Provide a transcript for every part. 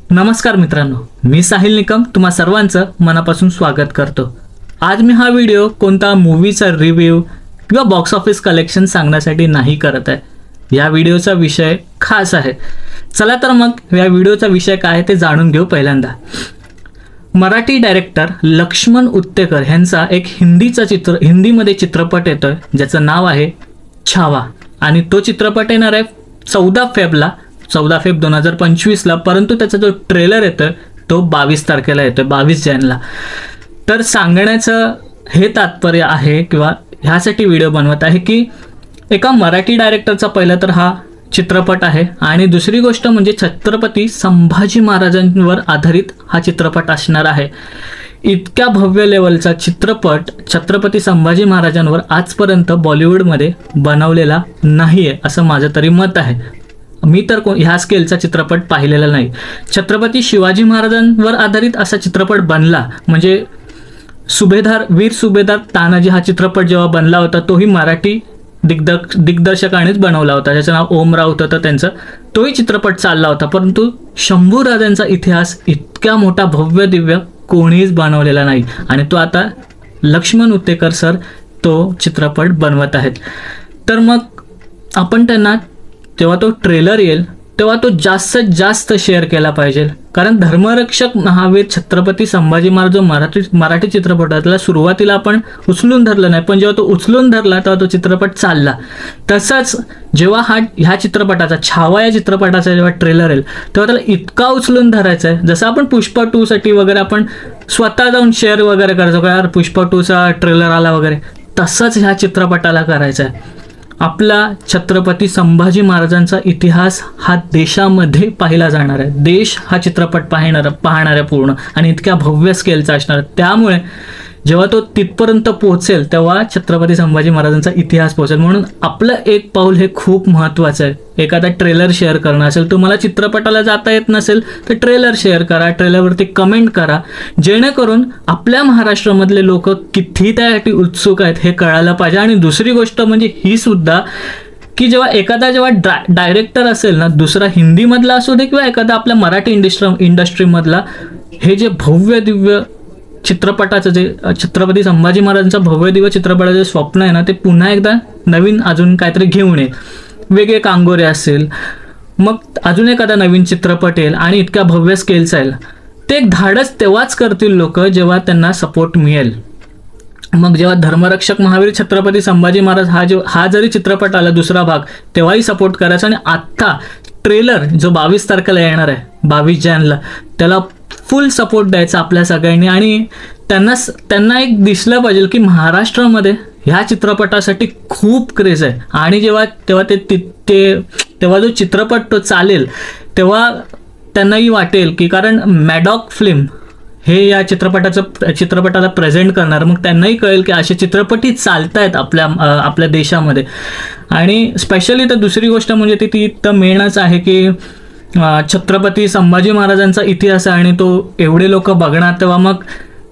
नमस्कार मित्रांनो, मी साहिल निकम तुम्हा सर्वांचं मनापासून स्वागत करतो। आज मी हा व्हिडिओ कोणता मूवीचा रिव्ह्यू किंवा बॉक्स ऑफिस कलेक्शन सांगण्यासाठी नाही करत आहे। या व्हिडिओचा विषय खास आहे। चला तर मग या व्हिडिओचा विषय काय आहे ते जाणून घेऊ। पहिल्यांदा मराठी डायरेक्टर लक्ष्मण उत्तेकर यांचा एक हिंदीमध्ये चित्रपट येतोय ज्याचं नाव आहे छावा आणि तो चित्रपट येणार आहे 14 फेब 2025 ला, परंतु त्याचा जो ट्रेलर येतोय तो 22 तारखेला येतोय, 22 जानेला। तर सांगण्याचं हे तात्पर्य आहे किंवा ह्यासाठी व्हिडिओ बनवत आहे की एका मराठी डायरेक्टरचा पहिला तर हा चित्रपट आहे आणि दुसरी गोष्ट म्हणजे छत्रपती संभाजी महाराजांवर आधारित हा चित्रपट असणार आहे। इतक्या भव्य लेवलचा चित्रपट छत्रपती संभाजी महाराजांवर आजपर्यंत बॉलिवूडमध्ये बनवलेला नाहीये असं माझं तरी मत आहे। मी तर ह्या स्केलचा चित्रपट पाहिलेला नाही। छत्रपती शिवाजी महाराजांवर आधारित असा चित्रपट बनला म्हणजे वीर सुभेदार तानाजी हा चित्रपट जेव्हा बनला होता तोही मराठी दिग्दर्शकानेच बनवला होता, ज्याचं नाव ओम राऊत होतं त्यांचं। तोही चित्रपट चालला होता, परंतु शंभू राजांचा इतिहास इतक्या मोठा भव्य दिव्य कोणीच बनवलेला नाही आणि तो आता लक्ष्मण उत्तेकर सर तो चित्रपट बनवत आहेत। तर मग आपण त्यांना जेव्हा तो ट्रेलर येईल तेव्हा तो जास्तीत जास्त शेअर केला पाहिजे, कारण धर्मरक्षक महावीर छत्रपती संभाजी महाराज जो मराठी चित्रपट आहे त्याला सुरुवातीला आपण उचलून धरलं नाही, पण जेव्हा तो उचलून धरला तेव्हा तो चित्रपट चालला। तसंच जेव्हा ह्या चित्रपटाचा छावा या चित्रपटाचा जेव्हा ट्रेलर येईल तेव्हा त्याला इतका उचलून धरायचा आहे, जसं आपण पुष्पा 2 साठी वगैरे आपण स्वतः जाऊन शेअर वगैरे करायचो का यार पुष्पा 2 चा ट्रेलर आला वगैरे, तसंच ह्या चित्रपटाला करायचं आहे। आपला छत्रपती संभाजी महाराजांचा इतिहास हा देशामध्ये पाहिला जाणार आहे। देश हा चित्रपट पाहणार आहे पूर्ण आणि इतक्या भव्य स्केलचा असणार। त्यामुळे जेव्हा तो तिथपर्यंत पोहोचेल तेव्हा छत्रपती संभाजी महाराजांचा इतिहास पोहोचेल। म्हणून आपलं एक पाऊल हे खूप महत्त्वाचं आहे। एखादा ट्रेलर शेअर करणं असेल, तुम्हाला चित्रपटाला जाता येत नसेल तर ट्रेलर शेअर करा, ट्रेलरवरती कमेंट करा, जेणेकरून आपल्या महाराष्ट्रामधले लोक किती त्यासाठी उत्सुक आहेत हे कळायला पाहिजे। आणि दुसरी गोष्ट म्हणजे ही सुद्धा की जेव्हा डायरेक्टर असेल ना, दुसरा हिंदीमधला असू दे किंवा एखादा आपल्या मराठी इंडस्ट्रीमधला, हे जे भव्य दिव्य चित्रपटाचं जे छत्रपती संभाजी महाराजांचा भव्य दिव्य चित्रपटाचं जे स्वप्न आहे ना, ते पुन्हा एकदा नवीन अजून काहीतरी घेऊन येईल। वेगळे कांगोरे असेल, मग अजून एखादा नवीन चित्रपट येईल आणि इतक्या भव्य स्केलचा येईल। ते एक धाडस तेव्हाच करतील लोक जेव्हा त्यांना सपोर्ट मिळेल। मग जेव्हा धर्मरक्षक महावीर छत्रपती संभाजी महाराज हा जरी चित्रपट आला दुसरा भाग तेव्हाही सपोर्ट करायचा आणि आत्ता ट्रेलर जो 22 तारखेला येणार आहे 22 जानेला त्याला फुल सपोर्ट द्यायचा आपल्या सगळ्यांनी। आणि त्यांना एक दिसलं पाहिजे की महाराष्ट्रामध्ये ह्या चित्रपटासाठी खूप क्रेज आहे आणि तेव्हा जो चित्रपट तो चालेल तेव्हा त्यांनाही वाटेल की कारण मॅडॉक फिल्म हे या चित्रपटाला प्रेझेंट करणार, मग त्यांनाही कळेल की असे चित्रपटही चालतायत आपल्या देशामध्ये। आणि स्पेशली तर दुसरी गोष्ट म्हणजे ती तर मेनच आहे की छत्रपती संभाजी महाराजांचा इतिहास आहे आणि तो एवढे लोक बघणार, तेव्हा मग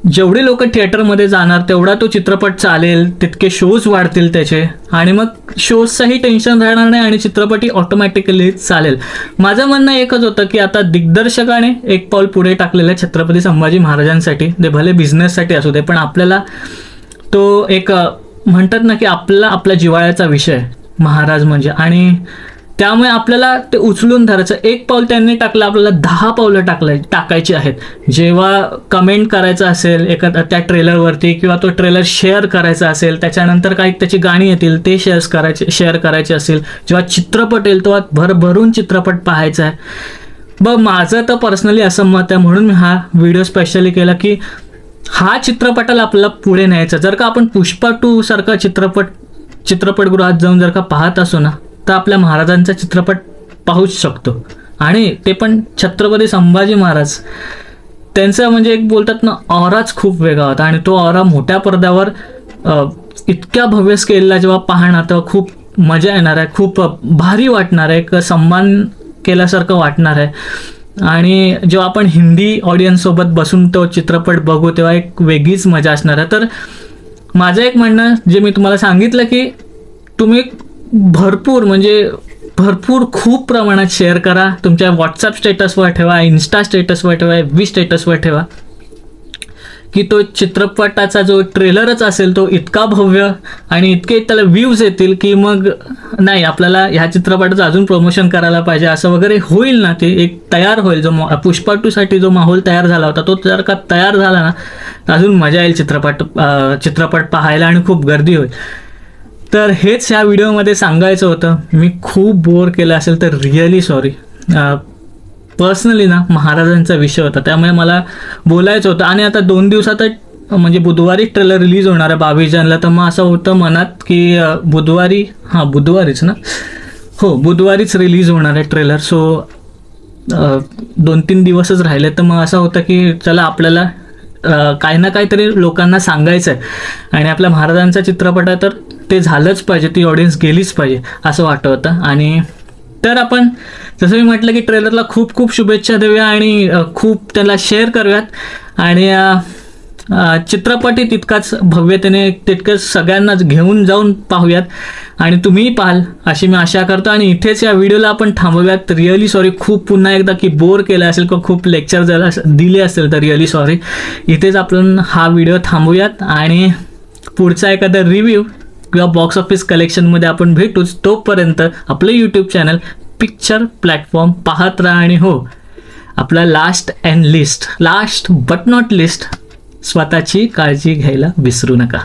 जेवढे लोक थिएटरमध्ये जाणार तेवढा तो चित्रपट चालेल, तितके शोज वाढतील त्याचे आणि मग शोजचंही टेन्शन राहणार नाही आणि चित्रपटही ऑटोमॅटिकली चालेल। माझं म्हणणं एकच होतं की आता दिग्दर्शकाने एक पाऊल पुढे टाकलेलं आहे छत्रपती संभाजी महाराजांसाठी, ते भले बिझनेससाठी असू दे, पण आपल्याला तो एक म्हणतात ना की आपला जिव्हाळ्याचा विषय महाराज म्हणजे, आणि त्यामुळे आपल्याला ते उचलून धरायचं। एक पाऊल त्यांनी टाकलं, आपल्याला 10 पावलं टाकायची आहेत। जेव्हा कमेंट करायचं असेल एखाद्या त्या ट्रेलरवरती किंवा तो ट्रेलर शेअर करायचा असेल, त्याच्यानंतर काही त्याची गाणी येतील ते शेअर करायचे असेल, जेव्हा चित्रपट येईल तेव्हा भरभरून चित्रपट पाहायचा आहे। माझं तर पर्सनली असं मत आहे, म्हणून मी हा व्हिडिओ स्पेशली केला की हा चित्रपटाला आपल्याला पुढे न्यायचा। जर का आपण पुष्पा 2 सारखा चित्रपटगृहात जाऊन जर का पाहत असो ना तर आपल्या महाराजांचा चित्रपट पाहूच शकतो आणि ते पण छत्रपती संभाजी महाराज त्यांचं म्हणजे एक बोलतात ना ऑराच खूप वेगळा होता आणि तो ऑरा मोठ्या पडद्यावर इतक्या भव्य स्केलला जेव्हा पाहणार तेव्हा खूप मजा येणार आहे, खूप भारी वाटणार आहे, एक सन्मान केल्यासारखं वाटणार आहे। आणि जेव्हा आपण हिंदी ऑडियन्स सोबत बसून तो चित्रपट बघू तेव्हा एक वेगळीच मजा असणार आहे। तर माझं एक म्हणणं जे मी तुम्हाला सांगितलं की तुम्ही भरपूर म्हणजे भरपूर खूप प्रमाणात शेअर करा. तुमच्या व्हॉट्सअप स्टेटसवर ठेवा, इन्स्टा स्टेटसवर ठेवा, FB स्टेटसवर ठेवा की तो चित्रपटाचा जो ट्रेलरच असेल तो इतका भव्य आणि इतके त्याला व्ह्यूज येतील की मग नाही आपल्याला ह्या चित्रपटाचं अजून प्रमोशन करायला पाहिजे असं वगैरे होईल ना. ते एक तयार होईल. जो पुष्पा 2 साठी जो माहोल तयार झाला होता तो जर का तयार झाला ना अजून मजा येईल चित्रपट पाहायला आणि खूप गर्दी होईल. तर हेच ह्या व्हिडिओमध्ये सांगायचं होतं. मी खूप बोर केलं असेल तर रिअली सॉरी. पर्सनली ना महाराजांचा विषय होता त्यामुळे मला बोलायचं होतं. आणि आता 2 दिवसातच म्हणजे बुधवारी ट्रेलर रिलीज होणार आहे 22 जानेवारीला. तर मग असं होतं मनात की बुधवारीच ना, हो बुधवारीच रिलीज होणार आहे ट्रेलर. सो 2-3 दिवसच राहिले. तर मग असं होतं की चला आपल्याला काही ना काहीतरी लोकांना सांगायचं आहे आणि आपल्या महाराजांचा चित्रपट आहे तर ते झालंच पाहिजे, ती ऑडियन्स गेलीच पाहिजे असं वाटत होतं. आणि तर आपण जसं मी म्हटलं की ट्रेलरला खूप खूप शुभेच्छा देऊया आणि खूप त्याला शेअर करूयात आणि चित्रपटही तितकाच भव्यतेने तितकंच सगळ्यांनाच घेऊन जाऊन पाहूयात आणि तुम्हीही पाहाल अशी मी आशा करतो. आणि इथेच या व्हिडिओला आपण थांबवूयात. रिअली सॉरी खूप पुन्हा एकदा की बोर केलं असेल किंवा खूप लेक्चर दिले असेल तर रिअली सॉरी. इथेच आपण हा व्हिडिओ थांबवूयात आणि पुढचा एखादा रिव्ह्यू किंवा बॉक्स ऑफिस कलेक्शनमध्ये आपण भेटूच. तोपर्यंत आपलं यूट्यूब चॅनल पिक्चर प्लॅटफॉर्म पाहत राहा. आणि हो आपला लास्ट बट नॉट लिस्ट स्वतःची काळजी घ्यायला विसरू नका.